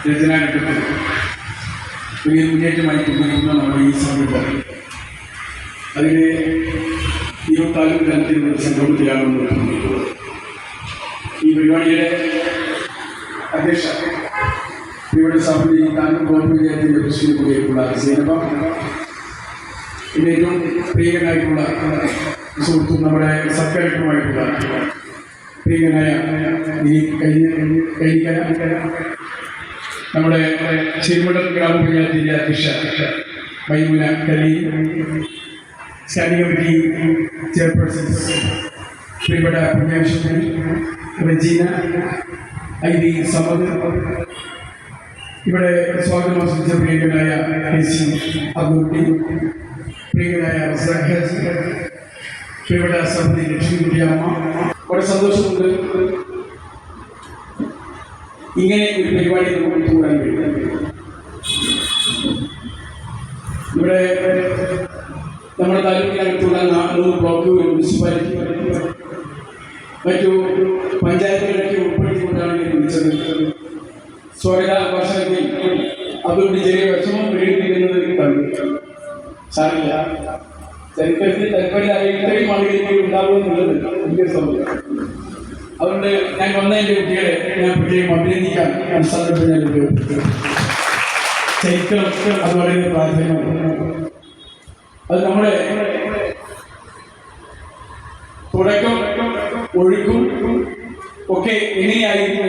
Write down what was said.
രചനാഘട്ടത്തിൽ വലിയ മുന്നേറ്റമായി കൊണ്ടിരിക്കുന്ന നമ്മുടെ ഈ സംരംഭം അതിന് താലൂക്ക് തലത്തിലുള്ള സംരംഭത്തിലാണ് കൊണ്ടിരിക്കുന്നത്. ഈ പരിപാടിയുടെ അധ്യക്ഷ ഇവിടെ സമിതി താലൂക്ക് ഗവൺമെന്റ് പഞ്ചായത്തിന്റെ പ്രസിഡന്റ് കൂടിയായിട്ടുള്ള സൈനബ, പിന്നെ ഏറ്റവും പ്രിയനായിട്ടുള്ള സുഹൃത്തും നമ്മുടെ സബ് കളക്ടറുമായിട്ടുള്ള പ്രിയനായ കൈനിക്കര, നമ്മുടെ ചെറുമടം ഗ്രാമപഞ്ചായത്തിൻ്റെ അധ്യക്ഷ Maimuna Kaleem, standing committee chairperson പ്രിയപ്പെട്ട പുണ്യാശ്വരി റജീന, ഐ.വി. സമദ്, ഇവിടെ സ്വാഗതം ആസ്വദിച്ച പ്രിയങ്കനായ കെ.സി. അബ്ദുൽ, പ്രിയങ്കനായ റസാഖ്, പ്രിയപ്പെട്ട സമിതി ലക്ഷ്മിക്കുട്ടിയമ്മ, വളരെ സന്തോഷമുണ്ട് ഇങ്ങനെ ഒരു പരിപാടി നമുക്ക് കൂടാൻ കഴിയും. ഇവിടെ നമ്മുടെ താലൂക്കിനകത്തുള്ള 4 ബ്ലോക്കുകൾ, മുനിസിപ്പാലിറ്റി, മറ്റു പഞ്ചായത്തുകളൊക്കെ ഉൾപ്പെടുത്തിക്കൊണ്ടാണ് ഞാൻ വിളിച്ചത്. സ്വാഗത ഭാഷണത്തിൽ അതുകൊണ്ട് ചെറിയ വിഷമം പ്രകടിപ്പിക്കുന്നത് കണ്ടു. സാറില്ല, ചരിത്രത്തിൽ താല്പര്യമായ ഇത്രയും ആളുകൾക്ക് ഉണ്ടാകുമെന്നുള്ളത് വലിയ സംഭവം. അതുകൊണ്ട് ഞാൻ വന്ന എൻ്റെ കുട്ടികളെ ഞാൻ പ്രത്യേകം അഭിനന്ദിക്കാൻ സന്ദർഭം ഞാൻ ഉപയോഗിച്ചു. ചരിത്രം അത് വളരെ പ്രാധാന്യമാണ്. അത് നമ്മുടെ തുടക്കം ഒഴുക്കും ഒക്കെ എങ്ങനെയായിരുന്നു